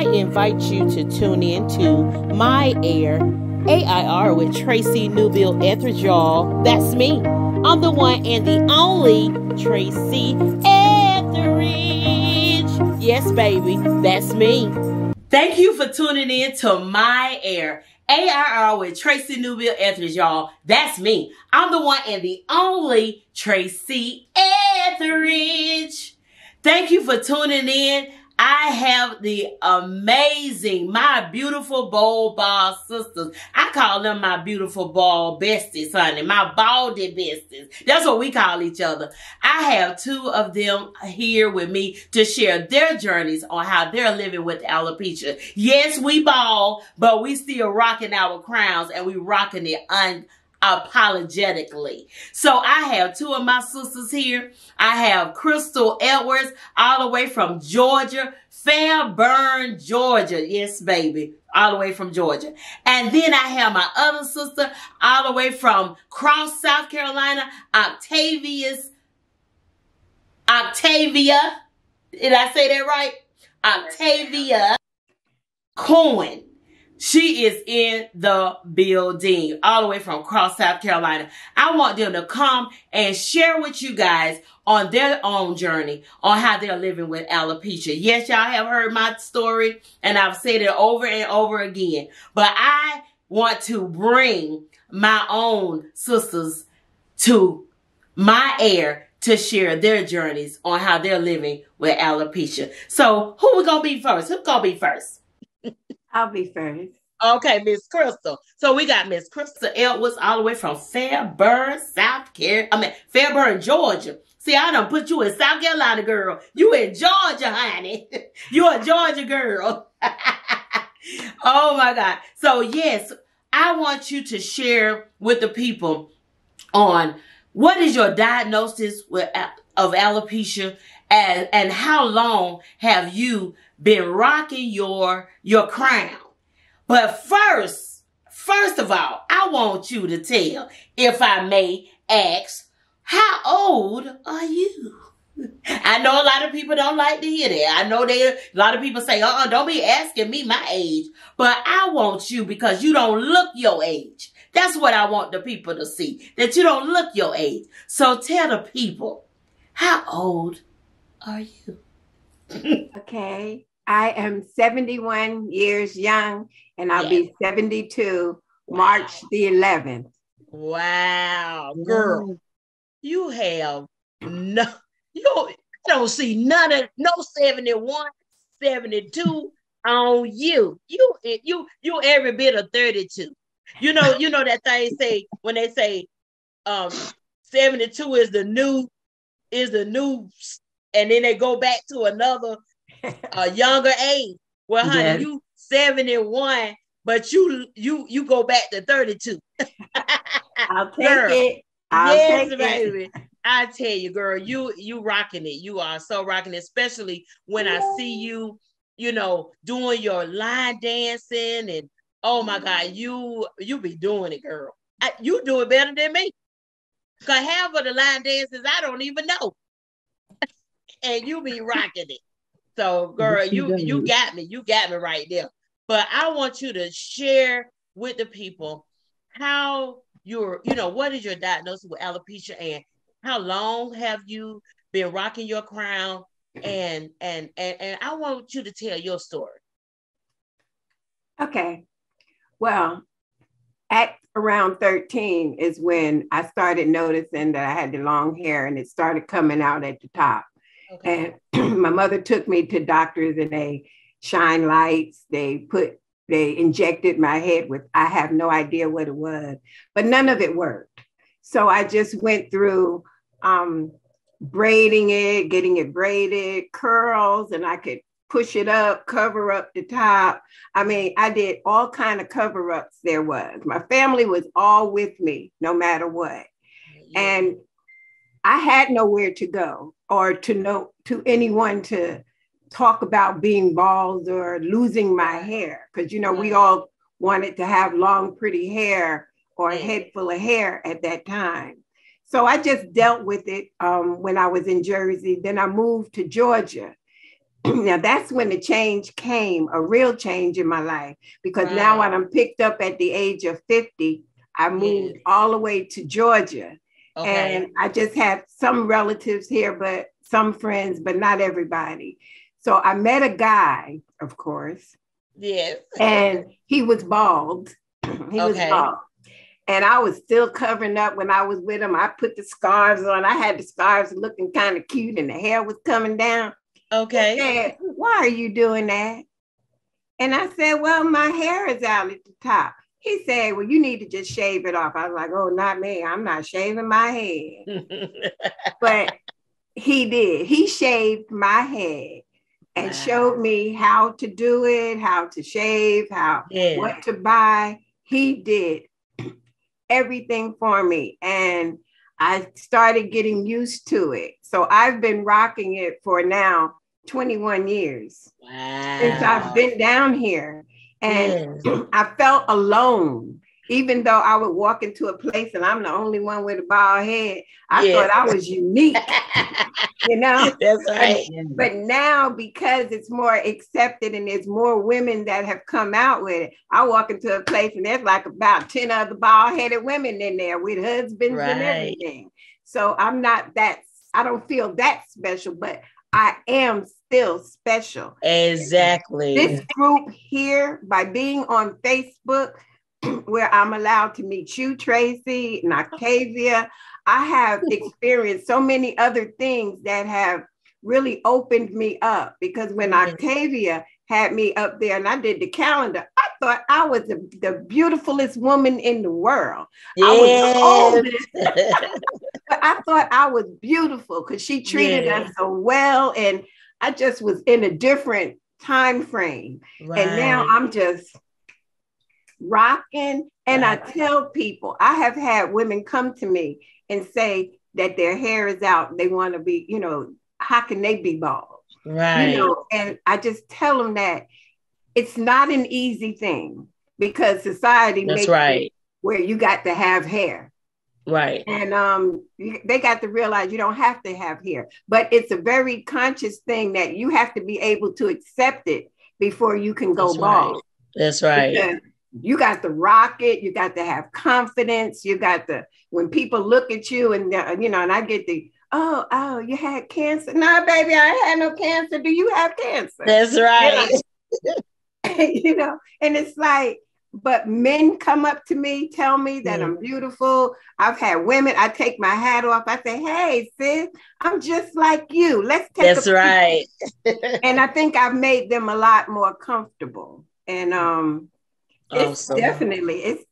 invite you to tune in to My Air, A.I.R. with Tracy Newbill-Etheridge, y'all. That's me. I'm the one and the only Tracy Etheridge. Yes, baby, that's me. Thank you for tuning in to My Air, A.I.R. with Tracy Newbill-Etheridge, y'all. That's me. I'm the one and the only Tracy Etheridge. Thank you for tuning in. I have the amazing, my beautiful bold ball sisters. I call them my beautiful ball besties, honey. My baldy besties. That's what we call each other. I have two of them here with me to share their journeys on how they're living with alopecia. Yes, we bald, but we still rocking our crowns and we rocking it unapologetically. So I have two of my sisters here. I have Crystal Edwards, all the way from Georgia, Fairburn, Georgia. Yes, baby, all the way from Georgia. And then I have my other sister, all the way from Cross, South Carolina, Octavia. Did I say that right? Octavia Cohen. She is in the building, all the way from Cross, South Carolina. I want them to come and share with you guys on their own journey on how they're living with alopecia. Yes, y'all have heard my story, and I've said it over and over again. But I want to bring my own sisters to My Air to share their journeys on how they're living with alopecia. So who we gonna be first? Who's gonna be first? I'll be first. Okay, Miss Crystal. So we got Miss Crystal Edwards all the way from Fairburn, Fairburn, Georgia. See, I done put you in South Carolina, girl. You in Georgia, honey. You a Georgia girl. Oh my God. So yes, I want you to share with the people on what is your diagnosis of alopecia and how long have you been rocking your crown. But first of all, I want you to tell, if I may ask, how old are you? I know a lot of people don't like to hear that. I know a lot of people say, don't be asking me my age. But I want you, because you don't look your age. That's what I want the people to see, that you don't look your age. So tell the people, how old are you? Okay. I am 71 years young, and I'll be 72 March the 11th. Wow, girl. You have you don't see no 71, 72 on you. You every bit of 32. You know that thing say when they say 72 is the new, and then they go back to another younger age. Well, honey, you 71, but you go back to 32. I'll take it. I'll take baby. it. I tell you, girl, you rocking it. You are so rocking it, especially when I see you, doing your line dancing, and oh my God, you be doing it, girl. You do it better than me. Cause half of the line dances I don't even know, and you be rocking it. So, girl, you got me. You got me right there. But I want you to share with the people how what is your diagnosis with alopecia, and how long have you been rocking your crown, and I want you to tell your story. Okay. Well, at around 13 is when I started noticing that I had the long hair, and it started coming out at the top. Okay. And my mother took me to doctors, and they shine lights. They injected my head with, I have no idea what it was, but none of it worked. So I just went through braiding it, getting it braided, curls, and I could push it up, cover up the top. I mean, I did all kind of cover-ups there was. My family was all with me, no matter what. Yeah. And I had nowhere to go or to anyone to talk about being bald or losing my hair. Because, we all wanted to have long, pretty hair or a head full of hair at that time. So I just dealt with it when I was in Jersey. Then I moved to Georgia. now that's when the change came, a real change in my life, because now when I'm picked up at the age of 50, I moved all the way to Georgia. Okay. And I just have some relatives here, but some friends, but not everybody. So I met a guy, of course. Yes. And he was bald. He was bald. And I was still covering up when I was with him. I put the scarves on. I had the scarves looking kind of cute and the hair was coming down. Okay. He said, why are you doing that? And I said, well, my hair is out at the top. He said, well, you need to just shave it off. I was like, oh, not me. I'm not shaving my head. But he did. He shaved my head and showed me how to do it, how to shave, what to buy. He did everything for me. And I started getting used to it. So I've been rocking it for now 21 years. Wow. Since I've been down here. And I felt alone, even though I would walk into a place and I'm the only one with a bald head. I thought I was unique, you know? That's right. But now, because it's more accepted and there's more women that have come out with it, I walk into a place and there's like about 10 other bald-headed women in there with husbands and everything. So I'm not that, I don't feel that special, but I am still special. Exactly. This group here, by being on Facebook, where I'm allowed to meet you, Tracy, and Octavia, I have experienced so many other things that have really opened me up. Because when Octavia had me up there and I did the calendar, I thought I was the beautifulest woman in the world. I was the oldest. But I thought I was beautiful because she treated us so well. And I just was in a different time frame. And now I'm just rocking. And I tell people, I have had women come to me and say that their hair is out. They want to be, you know, how can they be bald? Right. You know, and I just tell them that it's not an easy thing because society makes it where you got to have hair. Right. And they got to realize you don't have to have hair, but it's a very conscious thing that you have to be able to accept it before you can go bald. That's right. Because you got to rock it. You got to have confidence. You got to, when people look at you and, you know, and I get the, oh, you had cancer. No, baby, I ain't had no cancer. Do you have cancer? That's right. You know, and it's like, but men come up to me, tell me that I'm beautiful. I've had women, I take my hat off. I say, hey, sis, I'm just like you. Let's take That's right. And I think I've made them a lot more comfortable. And it's definitely,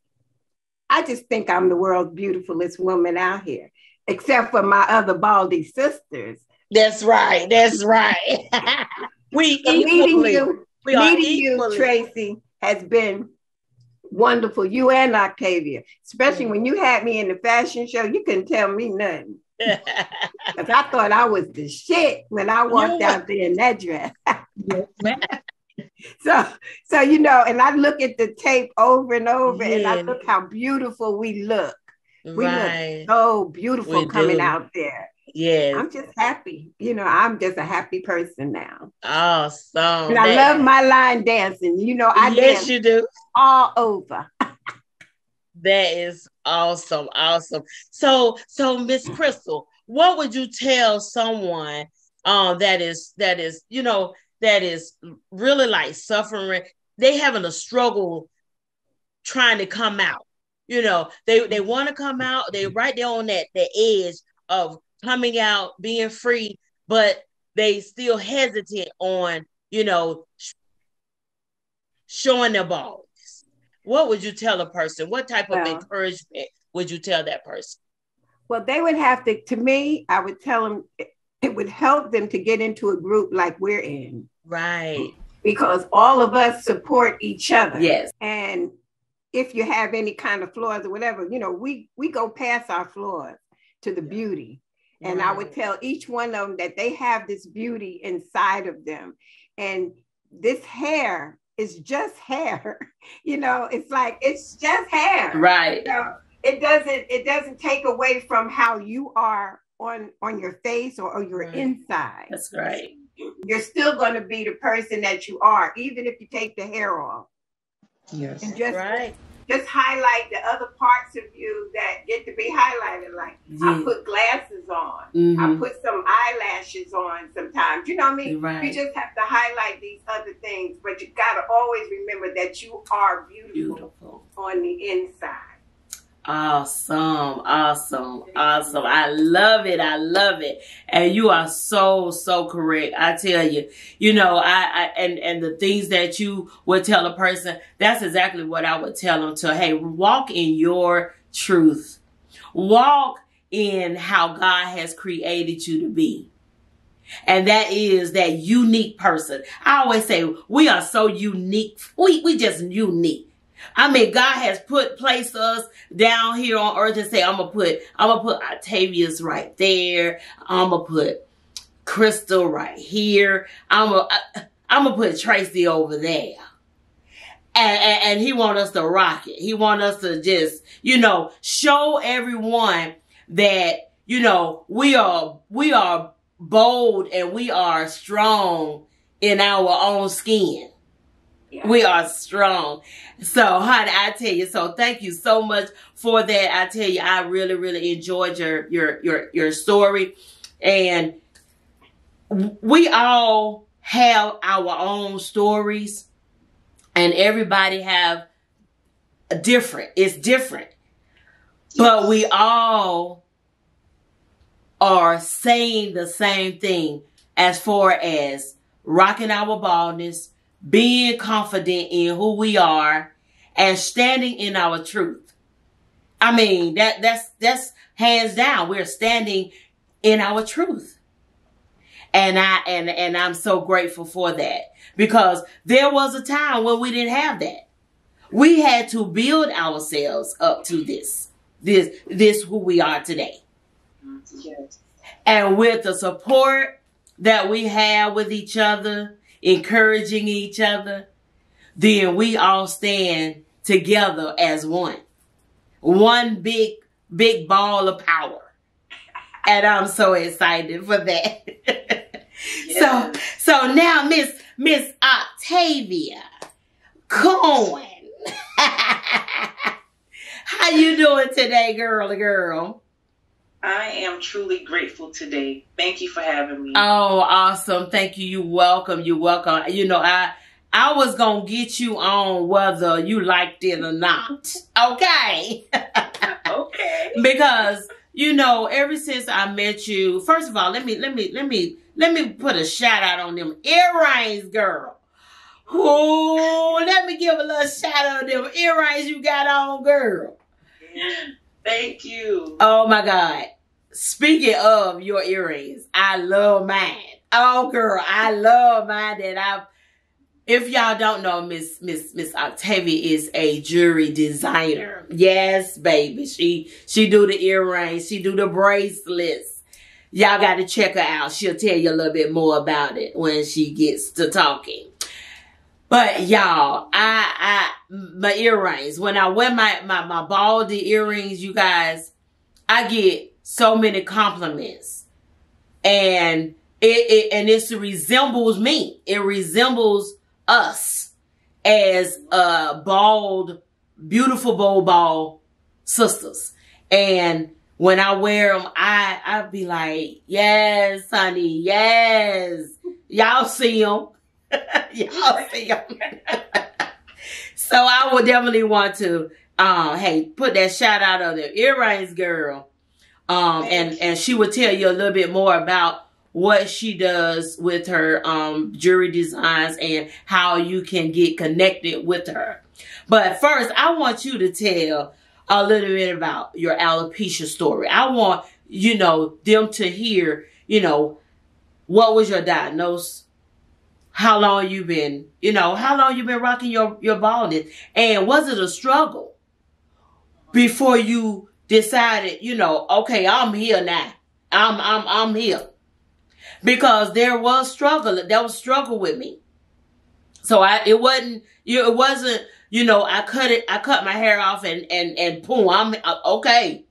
I just think I'm the world's beautifulest woman out here, except for my other baldy sisters. That's right. That's right. Meeting you, Tracy, has been wonderful. You and Octavia, especially when you had me in the fashion show, you couldn't tell me nothing. Because I thought I was the shit when I walked out there in that dress. So you know, and I look at the tape over and over, and I look how beautiful we look. We look so beautiful coming out there. Yes. I'm just happy. You know, I'm just a happy person now. Awesome. And I love my line dancing. You know, I dance you do. all over. That is awesome. Awesome. So Miss Crystal, what would you tell someone that is, you know, that is really like suffering? They having a struggle trying to come out. You know, they want to come out. They right there on that edge of coming out, being free, but they still hesitant on, you know, showing their balls. What would you tell a person? What type of encouragement would you tell that person? Well, they would have to me, I would tell them it would help them to get into a group like we're in. Right. Because all of us support each other. Yes. And if you have any kind of flaws or whatever, you know, we go past our flaws to the beauty. And I would tell each one of them that they have this beauty inside of them. And this hair is just hair. You know, it's like, it's just hair. Right. You know, it doesn't take away from how you are on your face or your inside. That's right. you're still going to be the person that you are, even if you take the hair off. Yes. And just Right. just highlight the other parts of you that get to be highlighted. Like I put glasses on. I put some eyelashes on sometimes. You know what I mean? Right. You just have to highlight these other things, but you got to always remember that you are beautiful on the inside. Awesome. I love it. And you are so correct. I tell you, you know, and the things that you would tell a person, that's exactly what I would tell them to, hey, walk in your truth. Walk in how God has created you to be. And that is that unique person. I always say we are so unique. We just unique. I mean, God has placed us down here on earth and say, I'm gonna put Octavia's right there. I'm gonna put Crystal right here. I'm gonna put Tracy over there. And he want us to rock it. He want us to just, you know, show everyone that, you know, we are bold and we are strong in our own skin. Yeah. We are strong. So, honey, I tell you, so thank you so much for that. I tell you, I really enjoyed your story. And we all have our own stories, and everybody have it's different. But we all are saying the same thing as far as rocking our baldness, being confident in who we are, and standing in our truth. I mean, that's hands down. We're standing in our truth. And I'm so grateful for that, because there was a time when we didn't have that. We had to build ourselves up to this who we are today. Yes. And with the support that we have with each other, encouraging each other, then we all stand together as one big ball of power. And I'm so excited for that. Yes. So now Miss Octavia Cohen, how you doing today, girl? I am truly grateful today. Thank you for having me. Oh, awesome. Thank you. You're welcome. You know, I was going to get you on whether you liked it or not. Okay. Okay. Because, you know, ever since I met you, first of all, let me put a shout out on them earrings, girl. Oh, let me give a little shout out on them earrings you got on, girl. Thank you. Oh my God. Speaking of your earrings, I love mine. Oh girl, I love mine if y'all don't know, Miss Octavia is a jewelry designer. Yes, baby. She do the earrings, she do the bracelets. Y'all got to check her out. She'll tell you a little bit more about it when she gets to talking. But y'all, my earrings, when I wear my baldy earrings, you guys, I get so many compliments, and it resembles me. It resembles us as beautiful bald sisters. And when I wear them, I be like, yes, honey, yes. Y'all see them. Y'all see them. So I would definitely want to, hey, put that shout out on the earrings, girl. And she would tell you a little bit more about what she does with her jewelry designs and how you can get connected with her. But first, I want you to tell a little bit about your alopecia story. I want, you know, them to hear, you know, what was your diagnosis? How long you been rocking your baldness? And was it a struggle before you decided, you know, okay, I'm here now. I'm here. Because there was struggle with me. So it wasn't, you know, I cut my hair off and boom, I'm okay.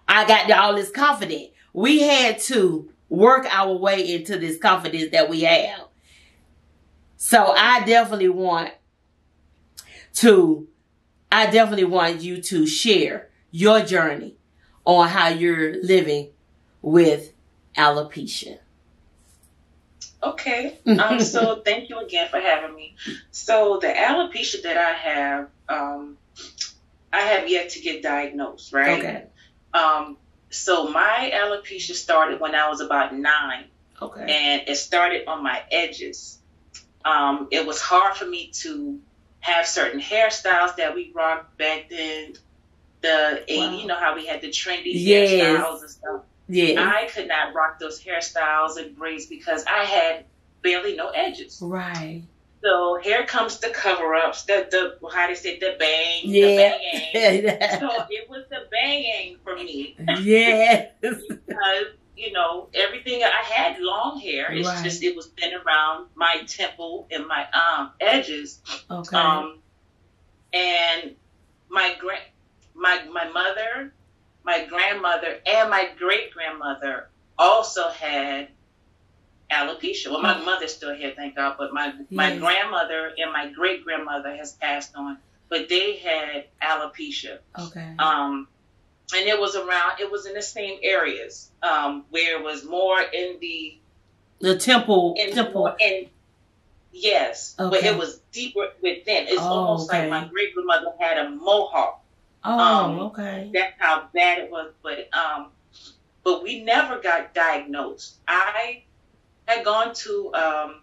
I got all this confidence. We had to work our way into this confidence that we have. So I definitely want you to share your journey on how you're living with alopecia. Okay. So thank you again for having me. So the alopecia that I have yet to get diagnosed, right? Okay. So my alopecia started when I was about 9. Okay. And it started on my edges. It was hard for me to have certain hairstyles that we rocked back then. The 80s, you know how we had the trendy hairstyles and stuff. Yeah. I could not rock those hairstyles and braids because I had barely no edges. Right. So here comes the cover-ups, the how they say, the bang, yeah. the banging. So it was the banging for me. Yes. Because, you know, everything, I had long hair. It's just, it was thin around my temple and my edges. Okay. And my mother, my grandmother, and my great-grandmother also had alopecia. Well, my mother's still here, thank God, but my grandmother and my great-grandmother has passed on, but they had alopecia. Okay. And it was in the same areas, where it was more in the temple. Yes, okay. But it was deeper within. It's almost like my great-grandmother had a mohawk. Okay. That's how bad it was. But we never got diagnosed. I had gone to a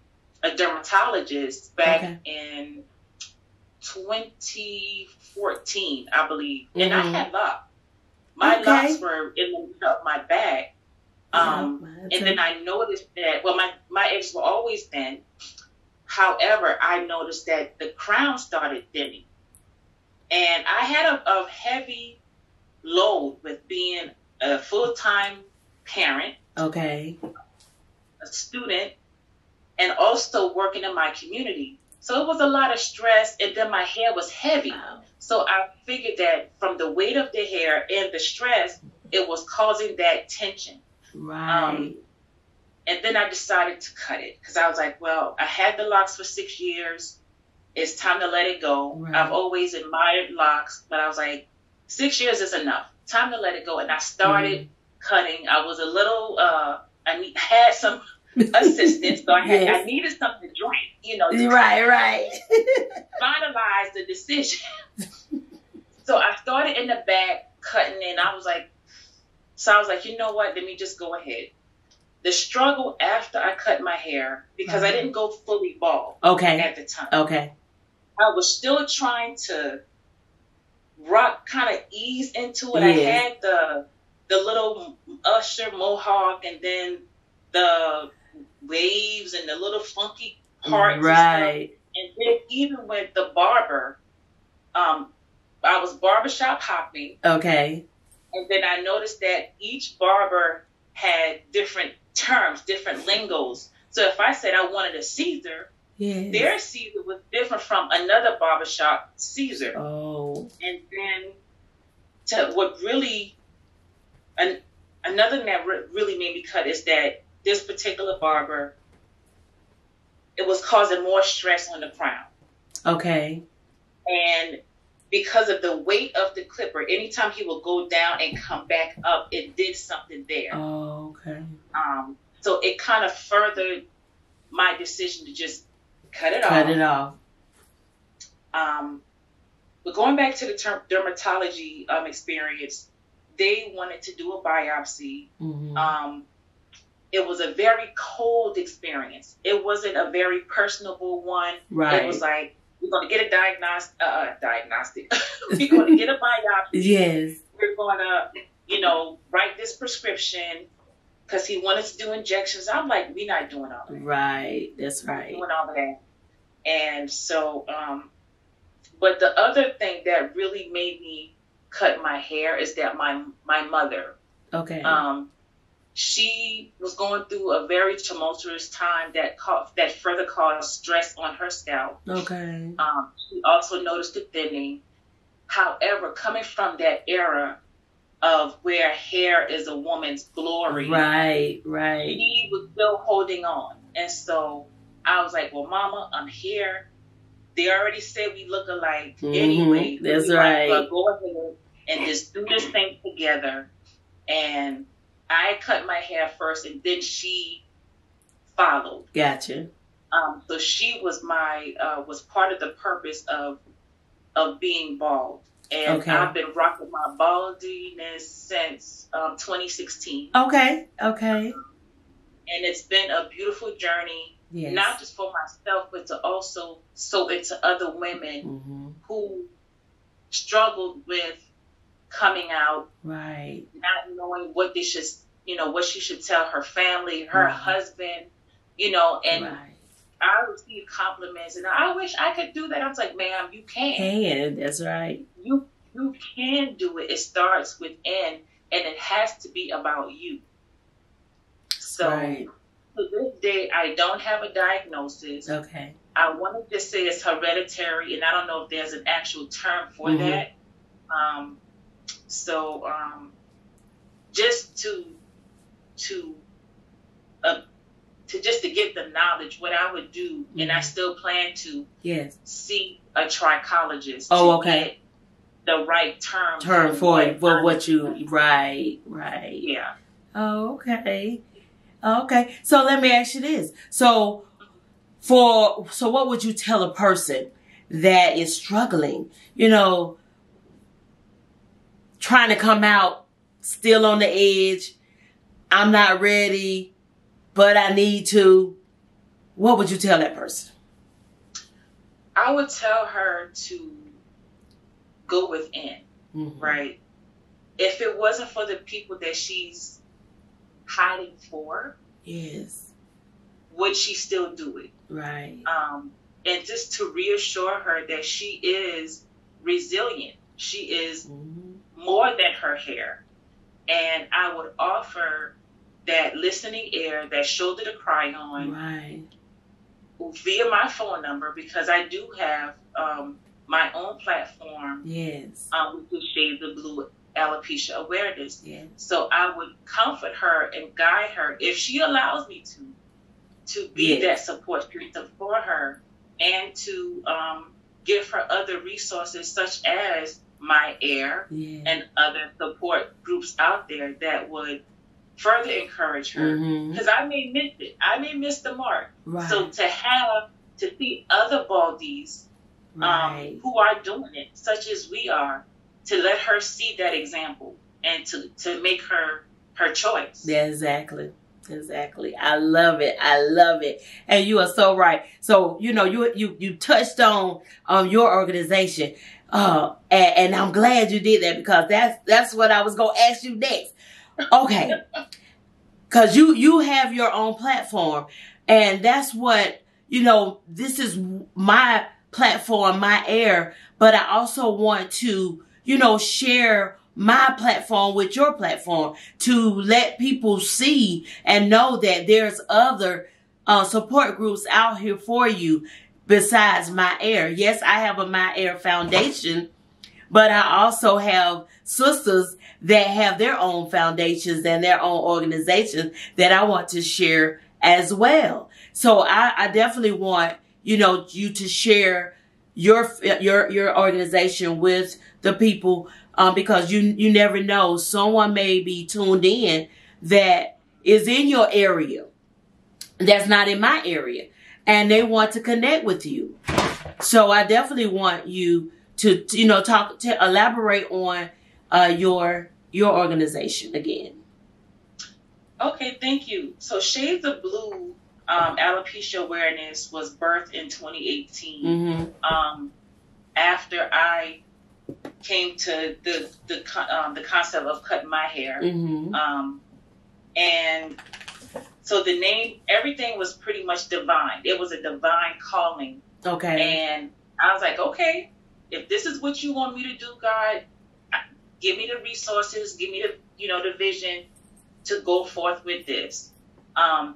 dermatologist back in 2014, I believe, and I had locks. My locks were in the middle of my back. And then I noticed that, well, my edges were always thin. However, I noticed that the crown started thinning. And I had a heavy load with being a full-time parent, okay, a student, and also working in my community. So it was a lot of stress, and then my hair was heavy. Wow. So I figured that from the weight of the hair and the stress, it was causing that tension. Right. And then I decided to cut it because I was like, well, I had the locks for 6 years. It's time to let it go. Right. I've always admired locks, but I was like, 6 years is enough. Time to let it go. And I started cutting. I was a little, I had some assistance, so I needed something to drink, you know. Right. Finalize the decision. So I started in the back cutting, and I was like, you know what? Let me just go ahead. The struggle after I cut my hair, because I didn't go fully bald at the time. Okay. I was still trying to rock, kind of ease into it. I had the little Usher mohawk, and then the waves and the little funky parts. Right. And then even with the barber, I was barbershop hopping. Okay. And then I noticed that each barber had different terms, different lingos. So if I said I wanted a Caesar, their Caesar was different from another barbershop Caesar. Oh. And then what really, another thing that really made me cut is that this particular barber, it was causing more stress on the crown. Okay. And because of the weight of the clipper, anytime he would go down and come back up, it did something there. Oh, okay. So it kind of furthered my decision to just cut it off. But going back to the dermatology experience, they wanted to do a biopsy. Mm-hmm. It was a very cold experience. It wasn't a very personable one. Right. It was like, we're going to get a diagnostic. We're going to get a biopsy. Yes. We're going to, write this prescription because he wanted to do injections. I'm like, we're not doing all that. Right. That's right. Doing all of that. And so, but the other thing that really made me cut my hair is that my mother, she was going through a very tumultuous time that further caused stress on her scalp. Okay. She also noticed the thinning. However, coming from that era, of where hair is a woman's glory. Right. He was still holding on. And so I was like, well, Mama, I'm here. They already said we look alike anyway. That's right. But go ahead and just do this thing together. And I cut my hair first, and then she followed. Gotcha. So she was was part of the purpose of being bald. And I've been rocking my baldiness since 2016. Okay. And it's been a beautiful journey, not just for myself, but to also sow into other women who struggled with coming out, right? Not knowing what they should, what she should tell her family, her husband, and I received compliments, and I wish I could do that. I was like, ma'am, you can. That's right. You can do it. It starts within, and it has to be about you. So to this day, I don't have a diagnosis. Okay. I want to just say it's hereditary, and I don't know if there's an actual term for that. Just to get the knowledge, what I would do, and I still plan to see a trichologist to get the right term for what you right. Yeah. Oh, okay. So let me ask you this. So what would you tell a person that is struggling, trying to come out, still on the edge? I'm not ready, but I need to. What would you tell that person? I would tell her to go within, right? If it wasn't for the people that she's hiding for, would she still do it? Right. And just to reassure her that she is resilient. She is more than her hair. And I would offer that listening ear, that shoulder to cry on, via my phone number, because I do have my own platform, which is Shades of Blue Alopecia Awareness. So I would comfort her and guide her, if she allows me to be that support system for her, and to give her other resources such as my A.I.R and other support groups out there that would further encourage her, because I may miss it. I may miss the mark. So to see other baldies who are doing it, such as we are, to let her see that example and to make her choice. Yeah, exactly. I love it. And you are so right. So, you touched on your organization. And I'm glad you did that, because that's what I was going to ask you next. Okay. Cause you have your own platform, and that's what, this is my platform, my A.I.R, but I also want to, share my platform with your platform, to let people see and know that there's other support groups out here for you besides my A.I.R. Yes, I have a My A.I.R Foundation, but I also have sisters that have their own foundations and their own organizations that I want to share as well. So I definitely want, you to share your organization with the people, because you never know, someone may be tuned in that is in your area that's not in my area, and they want to connect with you. So I definitely want you to elaborate on your organization again. Okay, thank you. So Shades of Blue Alopecia Awareness was birthed in 2018. After I came to the concept of cutting my hair, and so the name, everything was pretty much divine. It was a divine calling. Okay. And I was like, okay, if this is what you want me to do, God, give me the resources, give me the vision to go forth with this.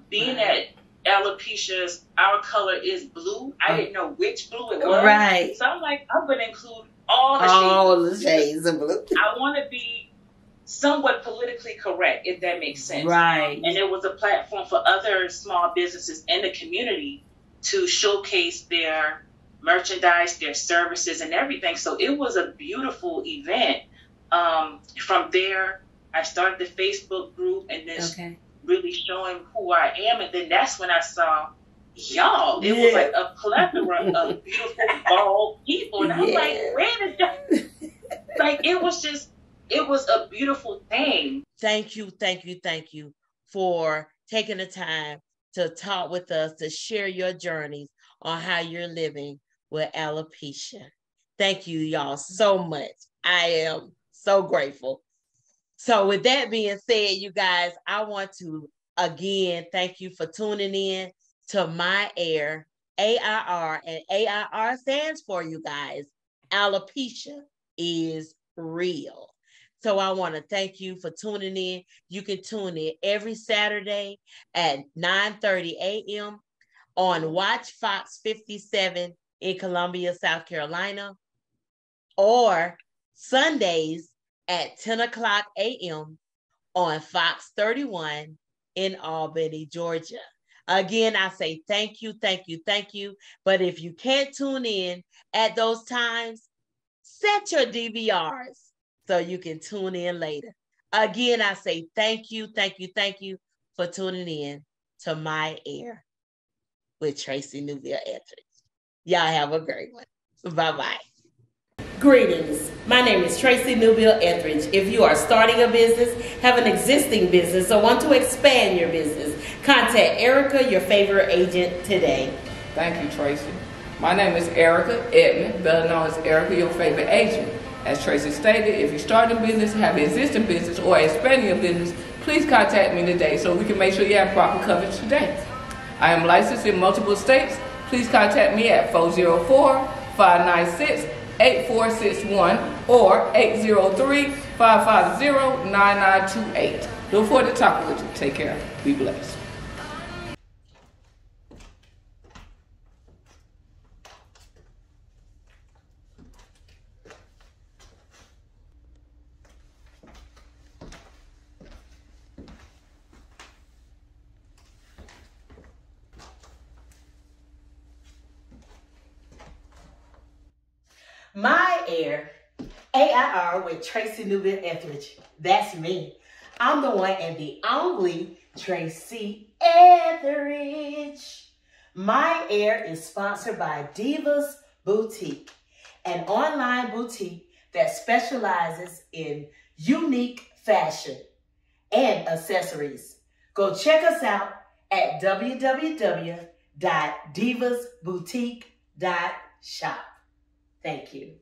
Being that alopecia's, our color is blue, I didn't know which blue it was. Right. So I'm like, I'm going to include all the shades of blue. I want to be somewhat politically correct, if that makes sense. Right. And it was a platform for other small businesses in the community to showcase their merchandise, their services, and everything. So it was a beautiful event. From there, I started the Facebook group and then really showing who I am. And then that's when I saw y'all. It was like a plethora of beautiful, bald people. And I'm like, where did y'all? Like, it was a beautiful thing. Thank you for taking the time to talk with us, to share your journeys on how you're living with alopecia. Thank you, y'all, so much. I am so grateful. So with that being said, you guys, I want to again thank you for tuning in to my A.I.R, A-I-R, and A.I.R stands for, you guys, alopecia is real. So I want to thank you for tuning in. You can tune in every Saturday at 9:30 a.m. on Watch Fox 57 in Columbia, South Carolina, or Sundays at 10 o'clock a.m. on Fox 31 in Albany, Georgia. Again, I say thank you. But if you can't tune in at those times, set your DVRs so you can tune in later. Again, I say thank you for tuning in to My Air with Tracy Newbill-Etheridge. Y'all have a great one. Bye-bye. Greetings. My name is Tracy Newbill-Etheridge. If you are starting a business, have an existing business, or want to expand your business, contact Erica, your favorite agent, today. Thank you, Tracy. My name is Erica Edmond, better known as Erica, your favorite agent. As Tracy stated, if you start a business, have an existing business, or expanding your business, please contact me today so we can make sure you have proper coverage today. I am licensed in multiple states. Please contact me at 404-596-8461 or 803-550-9928. Look forward to talking with you. Take care. Be blessed. My Air, A.I.R with Tracy Newbill-Etheridge. That's me. I'm the one and the only Tracy Etheridge. My Air is sponsored by Divas Boutique, an online boutique that specializes in unique fashion and accessories. Go check us out at www.divasboutique.shop. Thank you.